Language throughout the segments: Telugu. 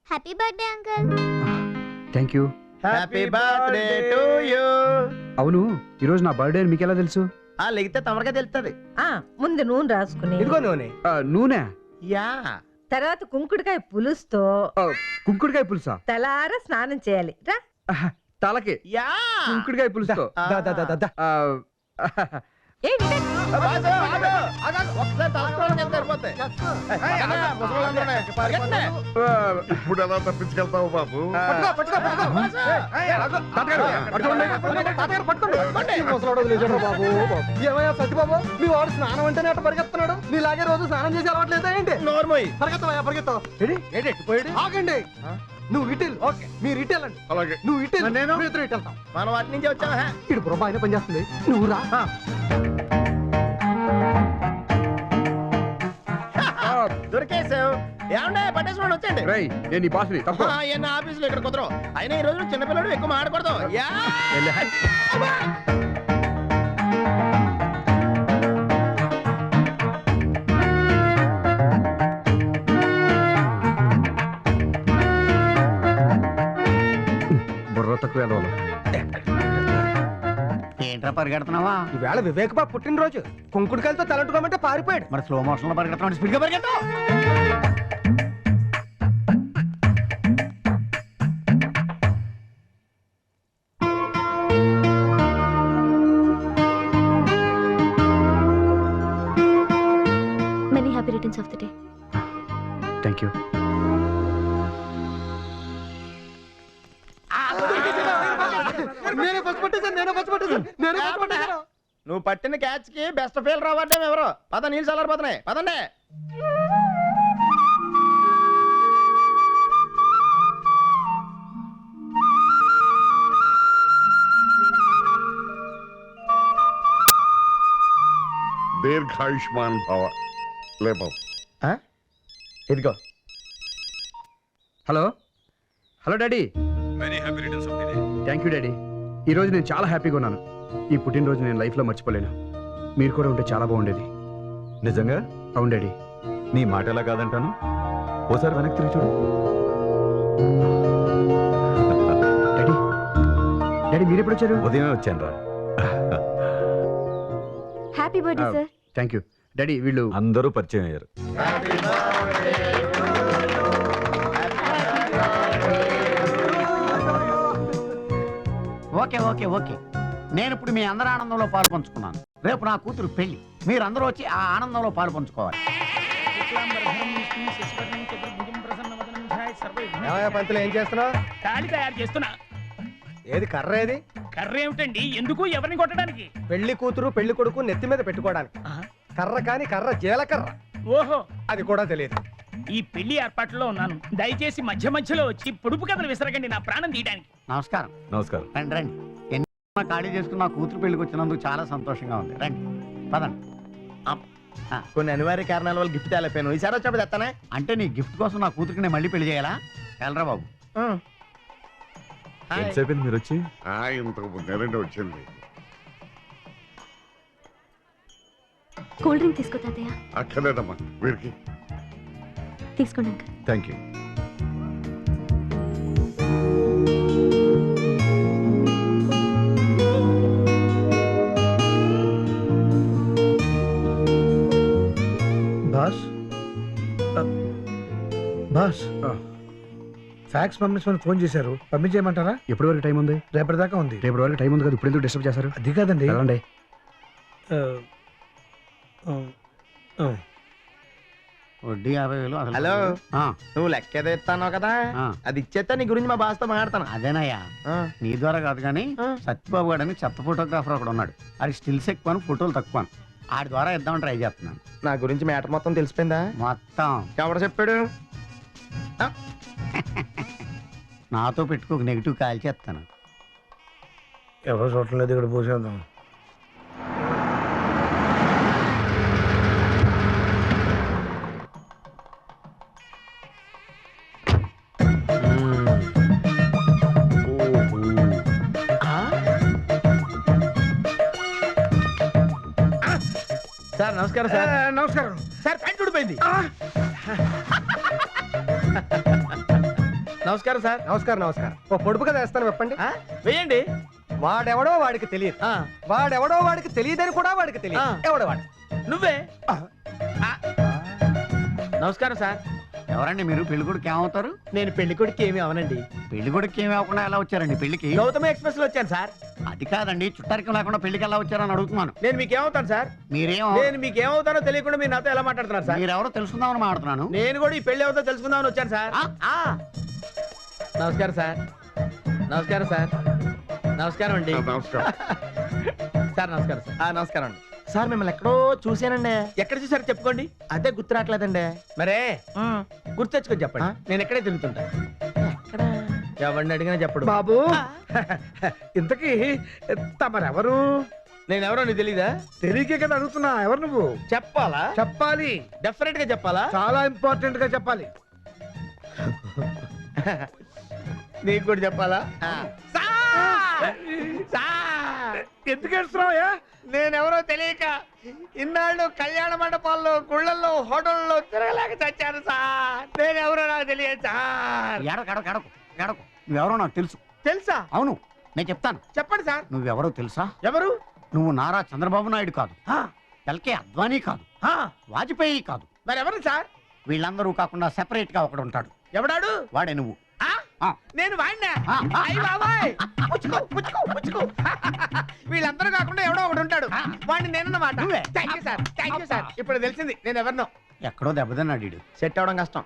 Happy birthday uncle. Thank you. Happy birthday to you. అవును, ఈరోజు నా బర్త్డే అని మీకు ఎలా తెలుసు? లెగితే తమరగా తెలుస్తుంది. ముందు నూనె రాసుకుని, ఇదిగో నూనె. నూనె. యా. తర్వాత కుంకుడుకాయ పులుసుతో కుంకుడుకాయ పులుసా? తలార స్నానం చేయాలి రా. తలకి యా. కుంకుడుకాయ పులుసుతో. ఏంటి? ఒకసారి తలస్నానం సరిపోతాయి. ఇప్పుడు ఎలా తప్పించుకెళ్తావు బాబు? ఏమయ్యా సత్యబాబు, మీ వాడు స్నానం అంటేనే అట్ట పరిగెత్తున్నాడు. మీలాగే రోజు స్నానం చేసి అలవాట్లేదా ఏంటి? నోర్మోయ్. పరిగెత్తవయ్యా పరిగెత్తావు. ఆగండి, నువ్వు ఇటెల్. ఓకే, మీరు ఇటెల్ అండి. అలాగే. నువ్వు ఇటెల్, నేను ఇద్దరు ఇటెళ్తాం. మనం వాటి నుంచి వచ్చావా? ఇటు బుర్ర ఆయన పనిచేస్తుంది, నువ్వు రా. దొరికేసావు. ఏమండే పట్టేసుకోండి, వచ్చండి. రేయ్, నేను నీ బాస్ని. తప్ప ఎన్న ఆఫీసులో ఇక్కడ కుదరవు. అయినా ఈ రోజు చిన్నపిల్లడు ఎక్కువ మాడకూడదు. యా. బుర్ర తక్కువ ఎదవలు. ఏంట్రా పరిగెడుతున్నావా? ఈవేళ వివేక్ బాబు పుట్టినరోజు. కుంకుడుకాయలతో తలంటుకోమంటే పారిపోయాడు. మరి స్లో మోషన్ లో పరిగెడుతున్నావు, స్పీడ్ గా పరిగెత్తు. Many happy returns of the day. Thank you. నువ్వు పట్టిన క్యాచ్ కి బెస్ట్ ఫీల్ రావడం ఎవరు? పద, నీళ్ళు చల్లారిపోతున్నాయి. పదండి. దీర్ఘాయుష్మాన్ భవ. లే బాబు. ఇదిగో. Hello hello daddy. Thank you daddy. ఈరోజు నేను చాలా హ్యాపీగా ఉన్నాను. ఈ పుట్టినరోజు నేను లైఫ్లో మర్చిపోలేను. మీరు కూడా ఉంటే చాలా బాగుండేది. నిజంగా? అవును డాడీ. నీ మాట ఎలా కాదంటాను? ఓసారి వెనక్కి తిరిగి చూడు. డాడీ డాడీ మీరు ఎప్పుడు వచ్చారు? ఉదయమే వచ్చాను రా. Happy birthday sir. Thank you daddy. వీళ్ళు అందరూ పరిచయం అయ్యారు. Okay okay okay. నేను ఇప్పుడు మీ అందరి ఆనందంలో పాలు పంచుకున్నాను. రేపు నా కూతురు పెళ్లి. మీరందరూ వచ్చి ఆ ఆనందంలో పాలు పంచుకోవాలి. పంతులు ఏం చేస్తున్నావు? తాళి తయారు చేస్తున్నా. ఏది కర్ర? ఏది కర్ర ఏమిటండి? ఎందుకు? ఎవరిని కొట్టడానికి? పెళ్లి కూతురు పెళ్లి కొడుకు నెత్తి మీద పెట్టుకోవడానికి. కర్ర కాని కర్ర జీలకర్ర. ఓహో, అది కూడా తెలియదు. ఈ పెళ్లి ఏర్పాట్లో ఉన్నాను. దయచేసి మధ్య మధ్యలో వచ్చి పొడుపు కథలు విసరగండి, నా ప్రాణం తీయడానికి. నమస్కారం. నమస్కారం. రండి రండి. ఎన్ని ఖాళీ చేసుకుని నా కూతురు పెళ్లికి వచ్చినందుకు చాలా సంతోషంగా ఉంది. రండి పదండి. కొన్ని అనివార్య కారణాల వల్ల గిఫ్ట్ తేలేపాను. ఈసారి వచ్చినప్పుడు తెస్తానే. అంటే నీ గిఫ్ట్ కోసం నా కూతురికి నేను మళ్ళీ పెళ్లి చేయాలా? వెళ్ళరా బాబు. ఎంతసేపు మీరు వచ్చి? ఇంతకు ముందే వచ్చింది. కూల్ డ్రింక్ తీసుకో తాతయ్య. అక్కర్లేదమ్మా, వీరికి తీసుకోండి uncle. Thank you. Boss boss fax పంపించమని ఫోన్ చేశారు. పంపించేయమంటారా? ఎప్పటి వరకు టైం ఉంది? రేపటి దాకా ఉంది. రేపటి వరకు టైం ఉంది కదా, ఇప్పుడు ఎందుకు డిస్టర్బ్ చేశారు? అది కాదండి. వెళ్ళండి. వడ్డీ 50,000 అసలు. హలో, ఆ, నువ్వు లెక్క ఏదో ఇస్తాను కదా, ఆ. అది ఇచ్చేస్తా. నీ గురించి మా బాస్తో మాట్లాడతాను. అదేనయ్యా. నీ ద్వారా కాదు కానీ సత్యబాబు గారు అని చెత్త ఫోటోగ్రాఫర్ ఒకడు ఉన్నాడు. అది స్టిల్స్ ఎక్కువ, ఫోటోలు తక్కువ. ఆడి ద్వారా ఇద్దామని ట్రై చేస్తున్నాను. నా గురించి మ్యాటర్ మొత్తం తెలిసిపోయిందా? మొత్తం ఎవరు చెప్పాడు? నాతో పెట్టుకోక నెగిటివ్ కాల్ చేస్తాను. ఎవరో చూడటం లేదు, ఇక్కడ పోసేద్దాం. సార్ నమస్కారం సార్. నమస్కారం. సార్ ప్యాంట్ ఊడిపోయింది. నమస్కారం సార్. నమస్కారం నమస్కారం. ఓ పొడుపు కదా వేస్తాను చెప్పండి. వెయ్యండి. వాడెవడో వాడికి తెలియదు, వాడెవడో వాడికి తెలియదని కూడా వాడికి తెలియదు. ఎవడో వాడు. నువ్వే. నమస్కారం సార్. ఎవరండి మీరు? పెళ్లి కొడుకు ఏమవుతారు? నేను పెళ్లి కొడుకు ఏమి అవనండి. పెళ్లి కొడుకు ఏమి అవ్వకుండా ఎలా వచ్చారండి పెళ్లికి? గౌతమ ఎక్స్ప్రెస్ లో వచ్చాను సార్. అది కాదండి, చుట్టారికం లేకుండా పెళ్లికి ఎలా వచ్చారని అడుగుతున్నాను. నేను మీకేమవుతాను సార్? మీరేం నేను మీకేమవుతానో తెలియకుండా మీరు నాతో ఎలా మాట్లాడుతున్నారు సార్? మీరెవరో తెలుసుకుందామని మాట్లాడుతున్నాను. నేను కూడా ఈ పెళ్లి అవుతా తెలుసుకుందామని వచ్చాను సార్. నమస్కారం సార్. నమస్కారం సార్. నమస్కారం అండి. నమస్కారం. సార్ నమస్కారం సార్. నమస్కారం అండి. సార్ మిమ్మల్ని ఎక్కడో చూశానండి. ఎక్కడ చూసారో చెప్పుకోండి. అదే గుర్తు రావట్లేదండి. మరే గుర్తు తెచ్చుకొని చెప్పండి. నేను ఎక్కడే తిరుగుతుంటా. ఎవరిని అడిగినా చెప్పడు. బాబు ఇంతకీ తమరెవరు? నేను ఎవరో నీకు తెలీదా? తెలియకే కదా అడుగుతున్నా. ఎవరు నువ్వు? చెప్పాలా? చెప్పాలి. డెఫినెట్ గా చెప్పాలా? చాలా ఇంపార్టెంట్ గా చెప్పాలి. నీకు కూడా చెప్పాలా? ఎందుకు ఏడుస్తున్నావయ్యా? నేనెవరో తెలియక ఇన్నాళ్ళు కళ్యాణ మండపాల్లో, గుళ్ళల్లో, హోటల్లో తిరగలేక చచ్చాను సార్. నేనెవరో నాకు తెలియదు సార్. ఎడకు నువ్వెవరో నాకు తెలుసు. తెలుసా? అవును, నేను చెప్తాను. చెప్పండి సార్. నువ్వెవరో తెలుసా? ఎవరు? నువ్వు నారా చంద్రబాబు నాయుడు కాదు, ఎల్కే అద్వానీ కాదు, వాజ్పేయి కాదు. మరి ఎవరు సార్? వీళ్ళందరూ కాకుండా సెపరేట్ గా ఒకడు ఉంటాడు. ఎవడాడు? వాడే నువ్వు. నేను వాడినా? అయ్య బాబాయ్, పుచ్చుకో పుచ్చుకో పుచ్చుకో. వీళ్ళందరూ కాకుండా ఎవడో ఒకడు ఉంటాడు. వాడిని నేనన్నమాట. Thank you sir. Thank you sir. ఇప్పుడు తెలిసింది నేను ఎవరినో. ఎక్కడో దెబ్బతిన్నాడు వీడు. సెట్ అవడం కష్టం.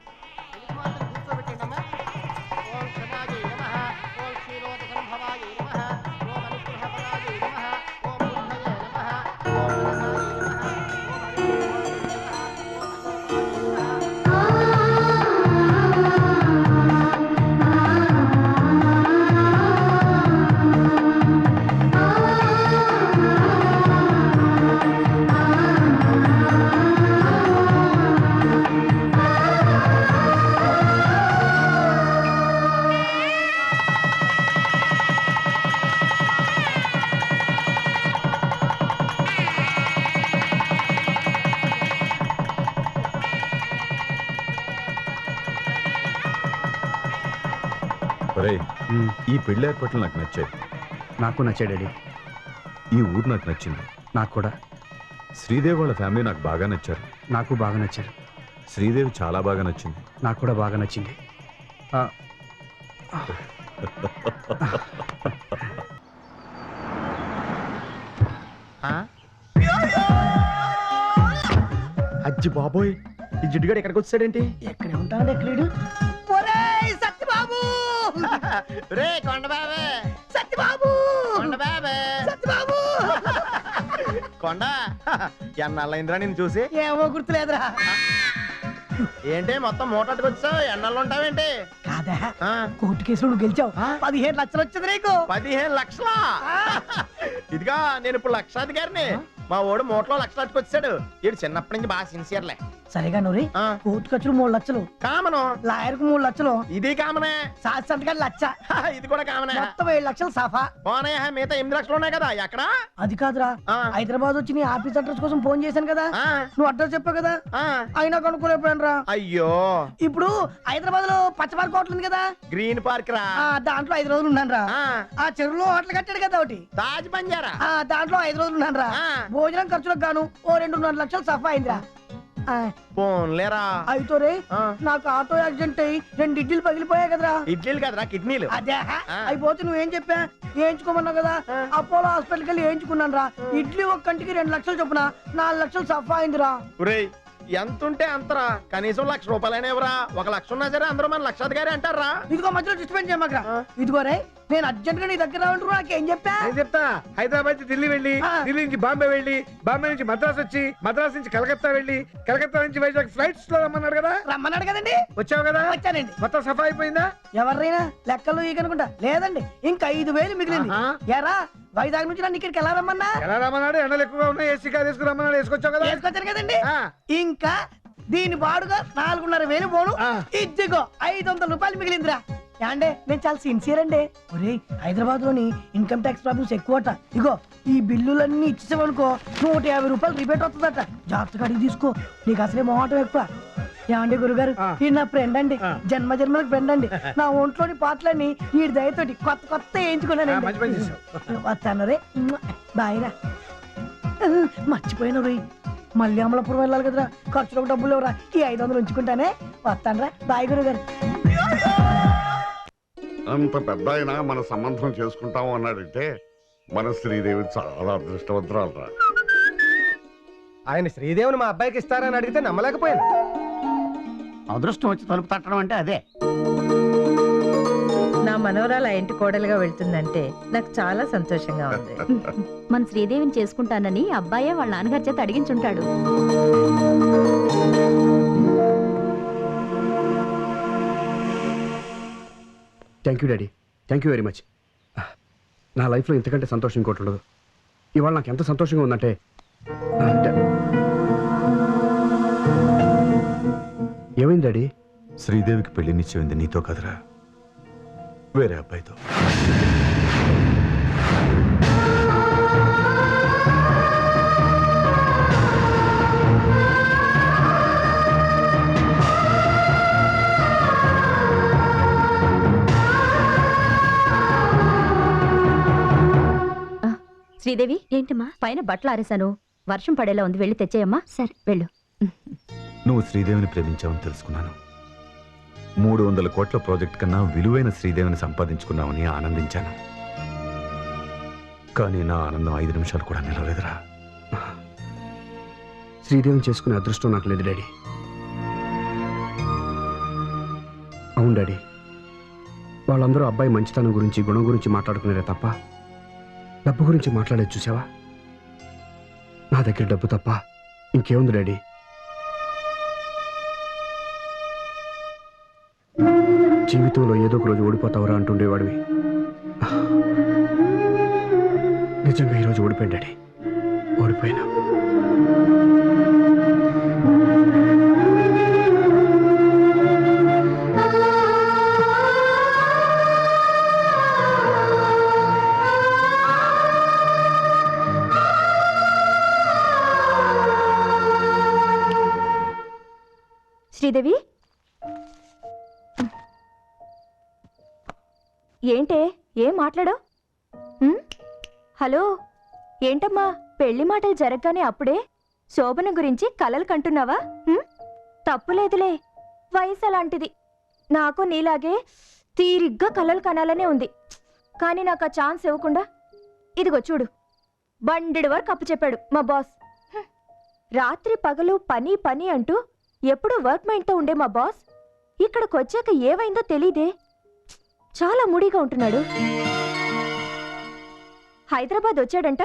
ఈ పెళ్లి ఏర్పాట్లు నాకు నచ్చాయి. నాకు నచ్చాడు డాడీ. ఈ ఊరు నాకు నచ్చింది. నాకు కూడా. శ్రీదేవి వాళ్ళ ఫ్యామిలీ నాకు బాగా నచ్చారు. నాకు బాగా నచ్చారు. శ్రీదేవి చాలా బాగా నచ్చింది. నాకు కూడా బాగా నచ్చింది. అజ్జి బాబోయ్, ఈ జిడ్డుగాడు ఎక్కడికి వచ్చాడేంటి? ఎక్కడ ఉంటాడు? ఎక్కడు? సత్యబాబు! రే కొండబాబే, సత్యబాబు! కొండబాబే, సత్యబాబు! కొండ ఎన్నాళ్ళైందిరా నిన్ను చూసి? ఏమో గుర్తులేదురా. ఏంటి మొత్తం మూటట్టుకొచ్చావు? ఎన్నాళ్ళు ఉంటావేంటి? కాదా, ఆ, కోర్టు కేసులో నువ్వు గెలిచావు. 15 లక్షలు వచ్చింది నీకు. 15 లక్షలా? ఇదిగా నేను ఇప్పుడు లక్షాధికారిని. మా ఓడు మూటలో లక్షలు అట్టుకొచ్చాడు. వీడు చిన్నప్పటి నుంచి బాగా సిన్సియర్లే. సరేగా నూరి, కోర్టు ఖర్చులు 3 లక్షలు, కామను. లాయర్ కు 3 లక్షలు, ఇది కామనే. సాక్షి సంతకాలు 1,00,000, ఇది కూడా కామనే. మొత్తం 7 లక్షలు సాఫా. పోనీ మిగతా 8 లక్షలు ఉన్నాయి కదా, ఎక్కడ? అది కాదురా, ఆ. హైదరాబాద్ వచ్చి నీ ఆఫీస్ అడ్రస్ కోసం ఫోన్ చేశాను కదా, ఆ, నువ్వు అడ్రస్ చెప్పావు కదా, ఆ. అయినా కనుక్కోలేకపోయాను రా. అయ్యో, ఇప్పుడు హైదరాబాద్ లో పచ్చపార్క్ హోటల్ ఉంది కదా, గ్రీన్ పార్క్ రా. దాంట్లో 5 రోజులు ఉన్నాను రా. ఆ, ఆ చెరువులో హోటల్ కట్టాడు కదా ఒకటి, తాజ్ బంజారా. దాంట్లో 5 రోజులు ఉన్నాను రా. ఆ. భోజనం ఖర్చులకు గాను ఓ 2.5 లక్షలు సఫా అయిందిరా. పోన్లేరా. అయితే రే, ఆ. నాకు ఆటో యాక్సిడెంట్ అయ్యి 2 ఇడ్లీలు పగిలిపోయాయి కదరా. ఇడ్లీలు కదరా, కిడ్నీలు. అదే ఆ. అయిపోతే నువ్వేం చెప్పా, వేయించుకోమన్నావు కదా, ఆ. అపోలో హాస్పిటల్కి వెళ్ళి వేయించుకున్నాను రా. ఇడ్లీ ఒక కంటికి 2 లక్షలు చొప్పున 4 లక్షలు సఫా అయిందిరా. ఒరేయ్, ఎంత ఉంటే అంతరా, కనీసం 1,00,000 రూపాయలైనా ఇవ్వరా. 1 లక్ష ఉన్నా సరే అందరూ మన లక్షాధికారి అంటారా. ఇదిగో మధ్యలో డిస్టర్బెన్స్ చేయమాకరా. ఆ. ఇదిగో రే, నేను అర్జెంట్ గా నీ దగ్గర రావంటున్నా, నాకేం చెప్పా? నేను చెప్తా. హైదరాబాద్ నుంచి ఢిల్లీ వెళ్ళి, ఆ. ఢిల్లీ నుంచి బాంబే వెళ్ళి, బాంబే నుంచి మద్రాస్ వచ్చి, మద్రాస్ నుంచి కలకత్తా వెళ్ళి, కలకత్తా నుంచి వైజాగ్ ఫ్లైట్స్ లో రమ్మన్నాడు కదా, రమ్మన్నాడు కదండి, వచ్చావు కదా. వచ్చానండి. మొత్తం సఫా అయిపోయిందా? ఎవరైనా లెక్కలు ఈ కనుకుంటా లేదండి, ఇంకా 5,000 మిగిలింది. ఆహా. ఎరా, వైజాగ్ నుంచి నన్ను ఇక్కడికి ఎలా రమ్మన్నా? ఎలా రమ్మన్నాడు? ఎండలు ఎక్కువగా ఉన్నాయి, ఏసీ కార్ వేసుకుని రమ్మన్నాడు, వేసుకొచ్చావు కదా. వేసుకొచ్చాను కదండి. ఆ. ఇంకా దీని బాడుగా 4,500 పోను. ఆ. ఇదిగో 500 రూపాయలు మిగిలిందిరా. యాండే నేను చాలా సిన్సియర్ అండి. ఒరే హైదరాబాద్ లోని ఇన్కమ్ ట్యాక్స్ ప్రాబ్లమ్స్ ఎక్కువట. ఇగో ఈ బిల్లులన్నీ ఇచ్చేసావనుకో 150 రూపాయలు రిబేట్ వస్తుందట. జాగ్రత్తగా అడిగి తీసుకో, నీకు అసలే మొహటం ఎక్కువ. యాండే గురుగారు, ఈ నా ఫ్రెండ్ అండి, జన్మ జన్మలకు ఫ్రెండ్ అండి. నా ఒంట్లోని పాటలన్నీ ఈ దయతోటి కొత్త కొత్త వేయించుకున్నానండి. వస్తానరే, బాయ్రా. మర్చిపోయిన రోయ్, మళ్ళీ అమలాపురం వెళ్ళాలి కదరా, ఖర్చులకు డబ్బులు ఎవరా, ఈ 500 ఉంచుకుంటానే. వస్తానరా, బాయ్ గురుగారు. అంత పెద్ద ఆయన మన సంబంధం చేసుకుంటాము అన్నాడంటే మన శ్రీదేవి చాలా అదృష్టవంతురాలరా. ఆయన శ్రీదేవిని మా అబ్బాయికి ఇస్తారని అడిగితే నమ్మలేకపోయాను. అదృష్టం వచ్చి తలుపు తట్టడం అంటే అదే. నా మనవరాలు ఆ ఇంటి కోడలుగా వెళ్తుందంటే నాకు చాలా సంతోషంగా ఉంది. మన శ్రీదేవిని చేసుకుంటానని అబ్బాయే వాళ్ళ నాన్నగారి చేత అడిగించుంటాడు. Thank you daddy, thank you very much. నా లైఫ్లో ఇంతకంటే సంతోషం ఇంకోటి ఉండదు. ఇవాళ నాకు ఎంత సంతోషంగా ఉందంటే ఏమైంది డాడీ? శ్రీదేవికి పెళ్లి నిశ్చయింది నీతో కదరా, వేరే అబ్బాయితో. శ్రీదేవి, ఏంటమ్మా పైన బట్టలు ఆరేశాను, వర్షం పడేలా ఉంది, వెళ్ళి తెచ్చేయమ్మా. సరే వెళ్ళు. నువ్వు శ్రీదేవిని ప్రేమించావని తెలుసుకున్నాను. 300 కోట్ల ప్రాజెక్ట్ కన్నా విలువైన శ్రీదేవిని సంపాదించుకున్నావని ఆనందించాను. కానీ నా ఆనందం 5 నిమిషాలు కూడా నిలవలేదురా. శ్రీదేవిని చేసుకునే అదృష్టం నాకు లేదు డాడీ. అవును డాడీ, వాళ్ళందరూ అబ్బాయి మంచితనం గురించి, గుణం గురించి మాట్లాడుకునేరే తప్ప డబ్బు గురించి మాట్లాడేది చూసావా? నా దగ్గర డబ్బు తప్ప ఇంకేముంది డాడీ? జీవితంలో ఏదో ఒక రోజు ఓడిపోతావురా అంటుండేవాడివి. నిజంగా ఈరోజు ఓడిపోయాను డాడీ, ఓడిపోయినా. శ్రీదేవి, ఏంటే ఏం మాట్లాడావు? హలో, ఏంటమ్మా పెళ్లి మాటలు జరగగానే అప్పుడే శోభన గురించి కలలు కంటున్నావా? తప్పులేదులే, వయసు అలాంటిది. నాకు నీలాగే తీరిగ్గా కలలు కనాలనే ఉంది. కానీ నాకు ఆ ఛాన్స్ ఇవ్వకుండా ఇదిగో చూడు, బండెడు వరకు అప్పు చెప్పాడు మా బాస్. రాత్రి పగలు పని పని అంటూ ఎప్పుడూ వర్క్ మైండ్తో ఉండే మా బాస్ ఇక్కడికి వచ్చాక ఏమైందో తెలీదే, చాలా మూడీగా ఉంటున్నాడు. హైదరాబాద్ వచ్చాడంట,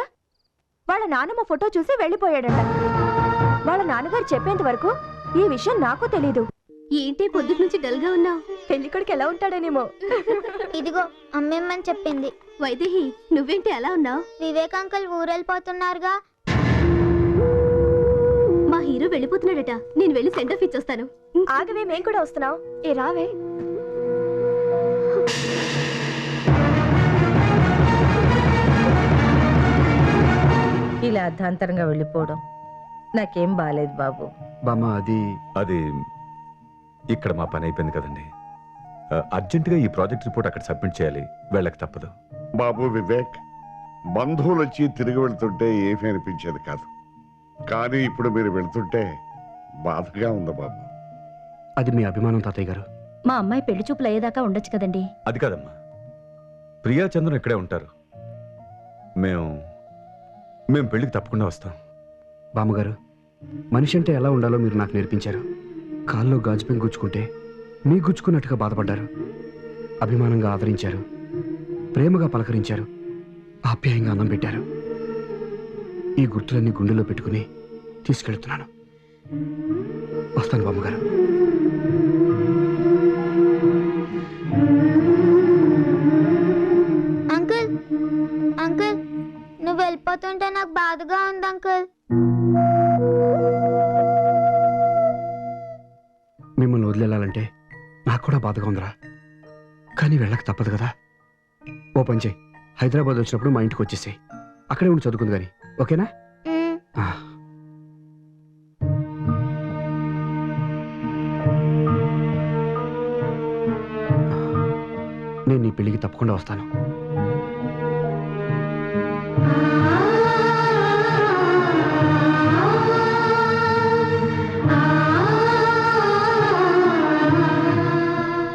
వాళ్ళ నాన్నమ్మ ఫోటో చూసి వెళ్ళిపోయాడంట. వాళ్ళ నాన్నగారు చెప్పేంత వరకు ఈ విషయం నాకు తెలీదు. ఏంటి పొద్దుటి నుంచి డల్గా ఉన్నావు? పెళ్లి కొడుకు ఎలా ఉంటాడనేమో. ఇదిగో అమ్మేమ్మని చెప్పింది. వైదేహి, నువ్వేంటి అలా ఉన్నావు? వివేక్ అంకుల్ ఊరెళ్ళిపోతున్నారుగా. మా హీరో వెళ్ళిపోతున్నాడట, నేను వెళ్ళి సెండ్ ఆఫ్ ఇచ్చొస్తాను. ఆగవే, మేం కూడా వస్తున్నావు. ఏ రావే. ఇలా అర్ధాంతరంగా వెళ్ళిపోవడం నాకేం బాలేదు బాబు. బామ్మ, అది ఇక్కడ మా పని అయిపోయింది కదండి. అర్జెంటుగా ఈ ప్రాజెక్ట్ రిపోర్ట్ అక్కడ సబ్మిట్ చేయాలి, వెళ్ళక తప్పదు. బాబు వివేక్, బంధువులు వచ్చి తిరిగి వెళ్తుంటే ఏమీ అనిపించేది కాదు. కానీ ఇప్పుడు మీరు వెళ్తుంటే బాధగా ఉంది బాబు. అది మీ అభిమానం తాతయ్య గారు. మా అమ్మాయి పెళ్లి చూపులు అయ్యేదాకా ఉండొచ్చు కదండి. అది కాదమ్మా, ప్రియా చంద్రన్ ఇక్కడే ఉంటారు. మేము పెళ్లికి తప్పకుండా వస్తాం. బామ్మగారు, మనిషి అంటే ఎలా ఉండాలో మీరు నాకు నేర్పించారు. కాల్లో గాజుపెం గుచ్చుకుంటే మీ గుచ్చుకున్నట్టుగా బాధపడ్డారు. అభిమానంగా ఆదరించారు, ప్రేమగా పలకరించారు, ఆప్యాయంగా అన్నం పెట్టారు. ఈ గుర్తులన్నీ గుండెలో పెట్టుకుని తీసుకెళ్తున్నాను. వస్తాను బామ్మగారు. అంకుల్ అంకుల్, నువ్వు వెళ్ళిపోతుంటే నాకు బాధగా ఉంది అంకుల్. మిమ్మల్ని వదిలేయాలంటే నాకు కూడా బాధగా ఉందిరా. కానీ వెళ్ళక తప్పదు కదా. ఓ పని చేయి, హైదరాబాద్ వచ్చినప్పుడు మా ఇంటికి వచ్చేసేయి. అక్కడే ఉండి చదువుకుంది కానీ, ఓకేనా? మ్మ్. ఆ. నేను నీ పెళ్ళికి తప్పకుండా వస్తాను.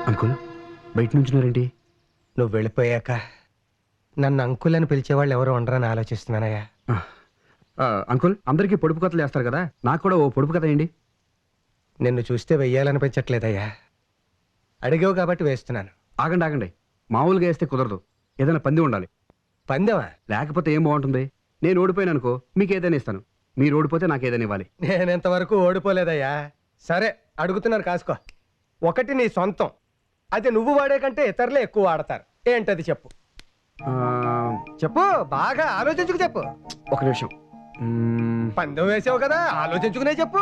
అంకుల్, బయట నుంచున్నారేంటి? నువ్వు వెళ్ళిపోయాక నన్ను అంకుల్ అని పిలిచేవాళ్ళు ఎవరు ఉండరని ఆలోచిస్తున్నానయ్యా. అంకుల్, అందరికీ పొడుపు కథలు వేస్తారు కదా, నాకు కూడా ఓ పొడుపు కథ వేయండి. నిన్ను చూస్తే వెయ్యాలనిపించట్లేదయ్యా. అడిగావు కాబట్టి వేస్తున్నాను. ఆగండి ఆగండి, మామూలుగా వేస్తే కుదరదు, ఏదైనా పంది ఉండాలి. పందెమా? లేకపోతే ఏం బాగుంటుంది? నేను ఓడిపోయాను అనుకో, మీకు ఏదైనా ఇస్తాను. మీరు ఓడిపోతే నాకు ఏదైనా ఇవ్వాలి. నేను ఇంతవరకు ఓడిపోలేదయ్యా. సరే అడుగుతున్నాను, కాసుకో. ఒకటి నీ సొంతం, అది నువ్వు వాడే కంటే ఇతరులే ఎక్కువ వాడతారు. ఏంటది చెప్పు. ఆ, చెప్పు, బాగా ఆలోచించుకు చెప్పు. ఒక నిమిషం. పందెం వేసావు కదా, ఆలోచించుకునే చెప్పు.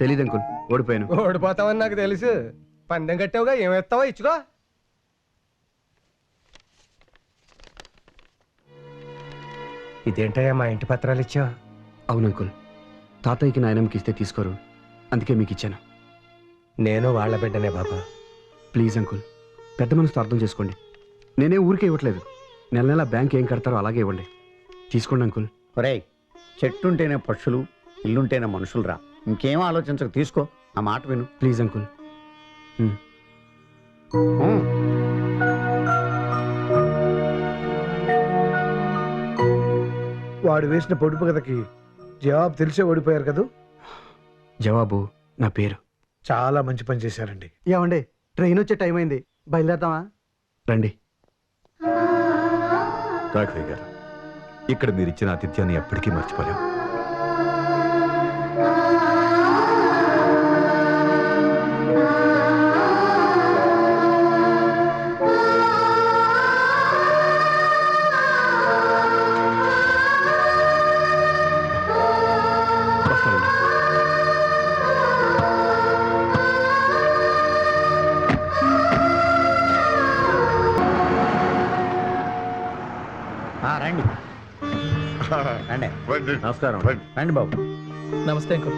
తెలీదు అంకుల్, ఓడిపోయాను. ఓడిపోతావని నాకు తెలుసు. పందెం కట్టావుగా, ఏం ఎత్తావో ఇచ్చుకో. ఇదేంటయ్యా మా ఇంటి పత్రాలు ఇచ్చావు? అవును అంకుల్, తాతయ్యకి నాయనమ్మకి ఇస్తే తీసుకోరు, అందుకే మీకు ఇచ్చాను. నేను వాళ్ళ బిడ్డనే బాబా. ప్లీజ్ అంకుల్, పెద్ద మనసుతో అర్థం చేసుకోండి. నేనే ఊరికే ఇవ్వట్లేదు, నెల నెల బ్యాంక్ ఏం కడతారో అలాగే ఇవ్వండి. తీసుకోండి అంకుల్. ఒరేయ్, చెట్టుంటేనే పక్షులు, ఇల్లుంటేనే మనుషులు రా. ఇంకేం ఆలోచించక తీసుకో, ఆ మాట విను. Please uncle. వాడు వేసిన పొడుపు కథకి జవాబు తెలిసే ఓడిపోయారు కదా. జవాబు నా పేరు. చాలా మంచి పని చేశారండి. ఏమండి, ట్రైన్ వచ్చే టైం అయింది, బయలుదేరదామా? రండి. రాఘవయ్య గారు, ఇక్కడ మీరు ఇచ్చిన ఆతిథ్యాన్ని ఎప్పటికీ మర్చిపోలేం. వస్తానండి. రండి రండి. రండి. నమస్కారం. రండి. రండి బాబు. నమస్తే అంకుల్.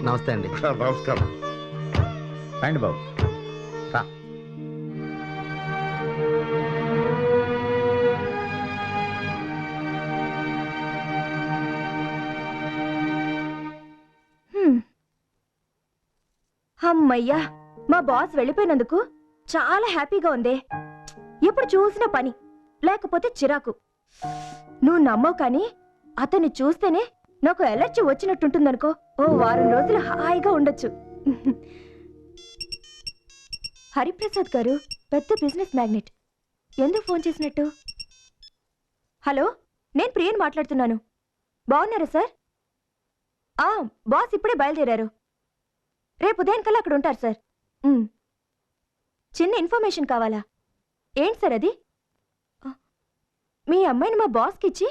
నమస్తే అండి. నమస్కారం. రండి బాబు. రా. అమ్మయ్యా, మా బాస్ వెళ్ళిపోయినందుకు చాలా హ్యాపీగా ఉంది. ఎప్పుడు చూసిన పని, లేకపోతే చిరాకు. నువ్వు నమ్మవు కానీ అతన్ని చూస్తేనే నాకు ఎలర్జీ వచ్చినట్టుంటుందనుకో. ఓ వారం రోజులు హాయిగా ఉండొచ్చు. హరిప్రసాద్ గారు పెద్ద బిజినెస్ మ్యాగ్నెట్. ఎందుకు ఫోన్ చేసినట్టు? హలో, నేను ప్రియని మాట్లాడుతున్నాను. బాగున్నారా సార్? బాస్ ఇప్పుడే బయలుదేరారు. రేపు ఉదయం కల్లా అక్కడ ఉంటారు సార్. చిన్న ఇన్ఫర్మేషన్ కావాలా? ఏంటి సార్ అది? మీ అమ్మాయిని మా బాస్కి ఇచ్చి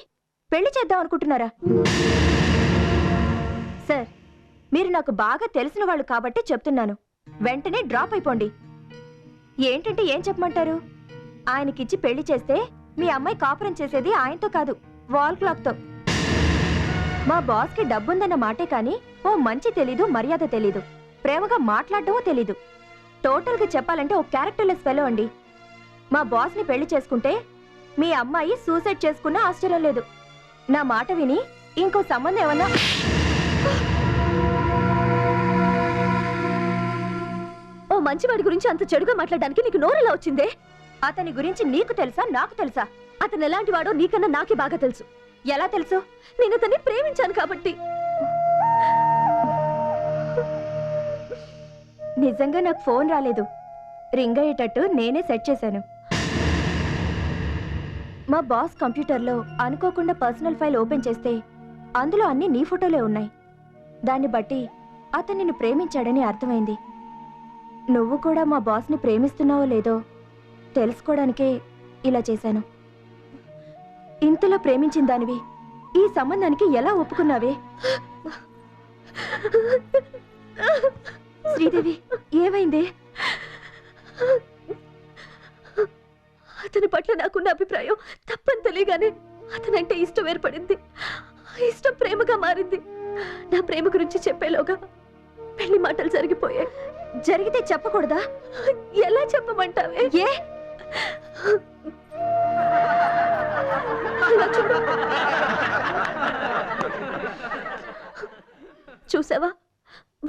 పెళ్లి చేద్దాం అనుకుంటున్నారా? సార్, మీరు నాకు బాగా తెలిసిన వాళ్ళు కాబట్టి చెప్తున్నాను, వెంటనే డ్రాప్ అయిపోండి. ఏంటంటే ఏం చెప్పమంటారు? ఆయనకిచ్చి పెళ్లి చేస్తే మీ అమ్మాయి కాపురం చేసేది ఆయనతో కాదు, వాల్ క్లాక్తో. మా బాస్కి డబ్బుందన్న మాటే కానీ ఓ మంచి తెలీదు, మర్యాద తెలీదు, ప్రేమగా మాట్లాడటమూ తెలీదు. టోటల్గా చెప్పాలంటే ఓ క్యారెక్టర్లెస్ ఫెలో అండి. మా బాస్ని పెళ్లి చేసుకుంటే మీ అమ్మాయి సూసైడ్ చేసుకున్నా ఆశ్చర్యం లేదు. నా మాట విని ఇంకో సంబంధం ఏమన్నా... ఓ మంచివాడి గురించి అంత చెడుగా మాట్లాడడానికి నీకు నోరెలా వచ్చిందే? అతని గురించి నీకు తెలుసా, నాకు తెలుసా? అతను ఎలాంటి వాడో నీకన్నా నాకే బాగా తెలుసు. ఎలా తెలుసు? నేను అతన్ని ప్రేమించాను కాబట్టి. నిజంగా నాకు ఫోన్ రాలేదు, రింగ్ అయ్యేటట్టు నేనే సెట్ చేశాను. మా బాస్ కంప్యూటర్లో అనుకోకుండా పర్సనల్ ఫైల్ ఓపెన్ చేస్తే అందులో అన్ని నీ ఫోటోలే ఉన్నాయి. దాన్ని బట్టి అతను నిన్ను ప్రేమించాడని అర్థమైంది. నువ్వు కూడా మా బాస్ని ప్రేమిస్తున్నావో లేదో తెలుసుకోవడానికే ఇలా చేశాను. ఇంతలో ప్రేమించిన దానివి ఈ సంబంధానికి ఎలా ఒప్పుకున్నావే? శ్రీదేవి, ఏమైంది? అతని పట్ల నాకున్న అభిప్రాయం తప్పని తెలియగానే అతనంటే ఇష్టం ఏర్పడింది. ఇష్టం ప్రేమగా మారింది. నా ప్రేమ గురించి చెప్పేలోగా పెళ్లి మాటలు జరిగిపోయాయి. జరిగితే చెప్పకూడదా? ఎలా చెప్పమంటావే? ఏ అలా చూడు. చూసావా,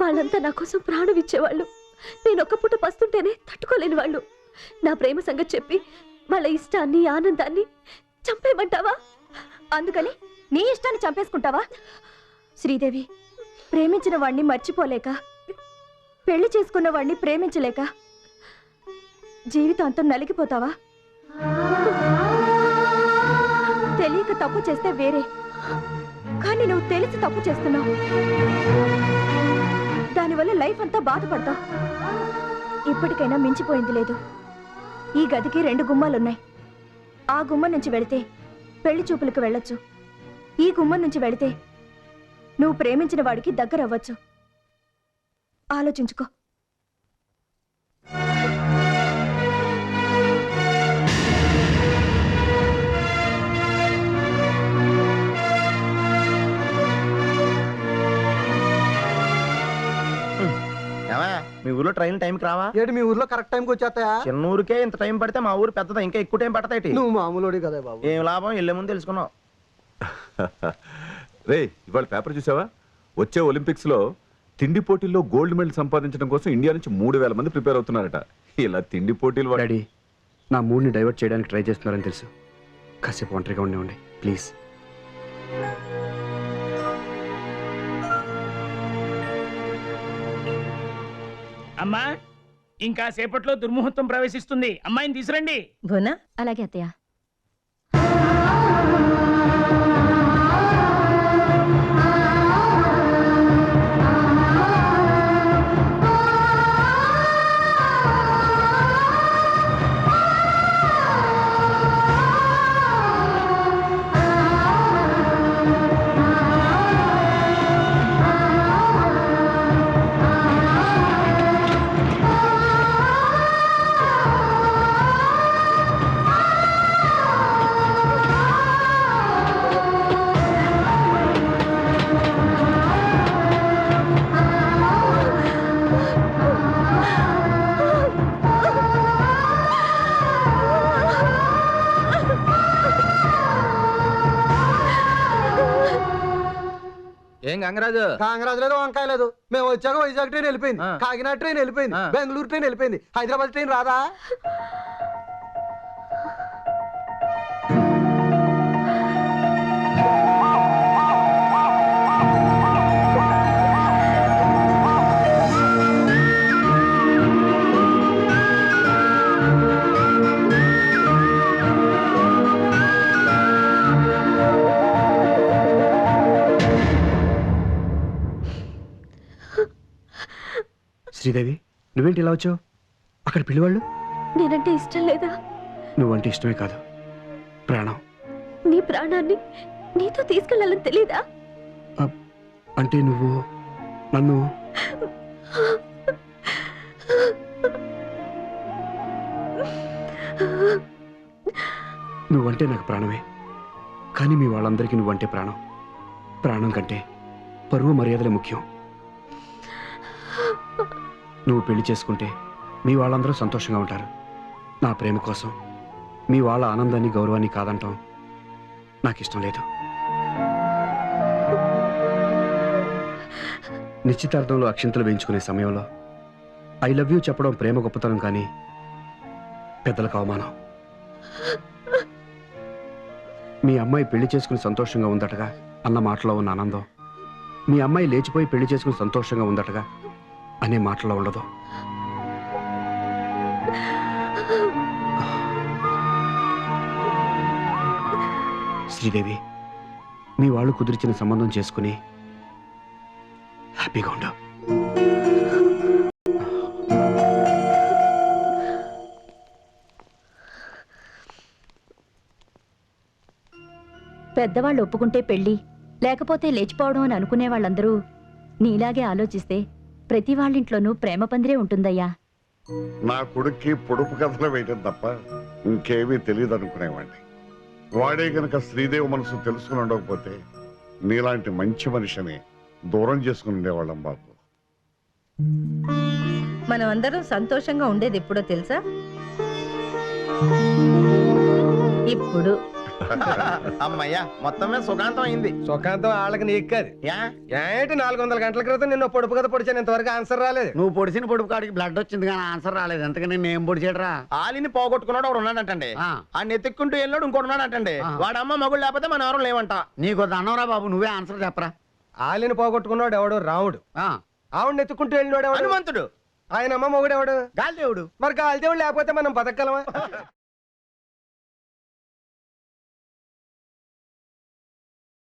వాళ్ళంతా నా కోసం ప్రాణం ఇచ్చేవాళ్ళు. నేను ఒక్క పూట పస్తుంటేనే తట్టుకోలేని వాళ్ళు. నా ప్రేమ సంగతి చెప్పి వాళ్ళ ఇష్టాన్ని ఆనందాన్ని చంపేయమంటావా? అందుకని నీ ఇష్టాన్ని చంపేసుకుంటావా? శ్రీదేవి, ప్రేమించిన వాణ్ణి మర్చిపోలేక, పెళ్లి చేసుకున్న వాణ్ణి ప్రేమించలేక జీవితాంతం నలిగిపోతావా? తెలియక తప్పు చేస్తే వేరే, కానీ నువ్వు తెలిసి తప్పు చేస్తున్నావు. దానివల్ల లైఫ్ అంతా బాధపడతావు. ఇప్పటికైనా మించిపోయింది లేదు. ఈ గదికి 2 గుమ్మాలున్నాయి. ఆ గుమ్మం నుంచి వెళితే పెళ్లి చూపులకు వెళ్ళొచ్చు. ఈ గుమ్మం నుంచి వెళితే నువ్వు ప్రేమించిన వాడికి దగ్గర అవ్వచ్చు. ఆలోచించుకో. మీ ఊర్లో ట్రైన్ టైంకి రావా? ఏడు మీ ఊర్లో కరెక్ట్ టైంకి వచ్చేస్తాయా? చిన్న ఊరికే ఇంత టైం పడితే మా ఊరు పెద్దదా, ఇంకా ఎక్కువ టైం పడతాయి. నువ్వు మామూలుడి కదా బాబు. ఏం లాభం, వెళ్ళే ముందు తెలుసుకున్నావు. రే, ఇవాళ పేపర్ చూసావా? వచ్చే ఒలింపిక్స్ లో తిండి పోటీల్లో గోల్డ్ మెడల్ సంపాదించడం కోసం ఇండియా నుంచి 3000 మంది ప్రిపేర్ అవుతున్నారట. ఇలా తిండి పోటీలు డాడీ, నా మూడ్ని డైవర్ట్ చేయడానికి ట్రై చేస్తున్నారని తెలుసు. కాసేపు ఒంటరిగా ఉండి ప్లీజ్. అమ్మా, ఇంకా సేపట్లో దుర్ముహూర్తం ప్రవేశిస్తుంది. అమ్మాయిని తీసురండి. భువనా, అలాగే అత్తయ్య. ఏం గంగరాజు? కాంగ్రాజ్ లేదు, వంకాయ లేదు. మేము వచ్చాక వైజాగ్ ట్రైన్ వెళ్ళిపోయింది, కాకినాడ ట్రైన్ వెళ్ళిపోయింది, బెంగళూరు ట్రైన్ వెళ్ళిపోయింది. హైదరాబాద్ ట్రైన్ రాదా? శ్రీదేవి, నువ్వేంటి ఇలా వచ్చావు? అక్కడ పిల్లివాళ్ళు. నేనంటే ఇష్టం లేదా? నువ్వంటే ఇష్టమే కాదు, ప్రాణం. నీ ప్రాణాన్ని నీతో తీసుకెళ్లాలని తెలీదా? అంటే నువ్వు నన్ను నువ్వంటే నాకు ప్రాణమే, కానీ మీ వాళ్ళందరికీ నువ్వంటే ప్రాణం. ప్రాణం కంటే పరువు మర్యాదలే ముఖ్యం. నువ్వు పెళ్లి చేసుకుంటే మీ వాళ్ళందరూ సంతోషంగా ఉంటారు. నా ప్రేమ కోసం మీ వాళ్ళ ఆనందాన్ని గౌరవాన్ని కాదంటాం నాకు ఇష్టం లేదు. నిశ్చితార్థంలో అక్షింతలు వేయించుకునే సమయంలో ఐ లవ్ యూ చెప్పడం ప్రేమ గొప్పతనం, కానీ పెద్దలకు అవమానం. మీ అమ్మాయి పెళ్లి చేసుకుని సంతోషంగా ఉందటగా అన్న మాటలో ఉన్న ఆనందం, మీ అమ్మాయి లేచిపోయి పెళ్లి చేసుకుని సంతోషంగా ఉందటగా అనే మాటలో ఉండదు. శ్రీదేవి, మీ వాళ్ళు కుదిర్చిన సంబంధం చేసుకుని హ్యాపీగా ఉండు. పెద్దవాళ్ళు ఒప్పుకుంటే పెళ్లి, లేకపోతే లేచిపోవడం అని అనుకునే వాళ్ళందరూ నీలాగే ఆలోచిస్తే ప్రతి వాళ్ళింట్లోనూ ప్రేమ పందిరే ఉంటుందయ్యా. నా కొడుక్కి పొడుపు కథలు వేయటం తప్ప ఇంకేమీ తెలియదు అనుకునేవాడిని. వాడే గనక శ్రీదేవి మనసు తెలుసుకుని ఉండకపోతే నీలాంటి మంచి మనిషిని దూరం చేసుకుని ఉండేవాళ్ళం బాబు. మనం అందరం సంతోషంగా ఉండేది ఎప్పుడో తెలుసా? ఇప్పుడు. అమ్మయ్యా మొత్తం మీద సుఖాంతం అయింది. సుఖాంతం వాళ్ళకి నీకు కాదు. యా ఏంటి 400 గంటల క్రితం నిన్ను పొడుపు కథ పొడిచాను, ఇంతవరకు ఆన్సర్ రాలేదు. నువ్వు పొడిచిన పొడుపు కాడికి బ్లడ్ వచ్చింది కానీ ఆన్సర్ రాలేదు. ఎంతకని నేను పొడిచాడరా? ఆలిని పోగొట్టుకున్నాడు ఒకడు ఉన్నాడంటండి. ఆ. ఆ నెత్తుక్కుంటూ వెళ్ళాడు ఇంకోటి ఉన్నాడంటండి. ఆ. వాడు అమ్మ మగుడు లేకపోతే మన ఎవరు లేవంట. నీకు దండంరా బాబు, నువ్వే ఆన్సర్ చెప్పరా. ఆలిని పోగొట్టుకున్నాడు ఎవడు? రాముడు. ఆ, ఆవిడ ఎత్తుకుంటూ వెళ్ళినాడు ఎవడు? హనుమంతుడు. ఆయన అమ్మ మొగుడు ఎవడు? గాలిదేవుడు. మరి గాలిదేవుడు లేకపోతే మనం బతకగలమా?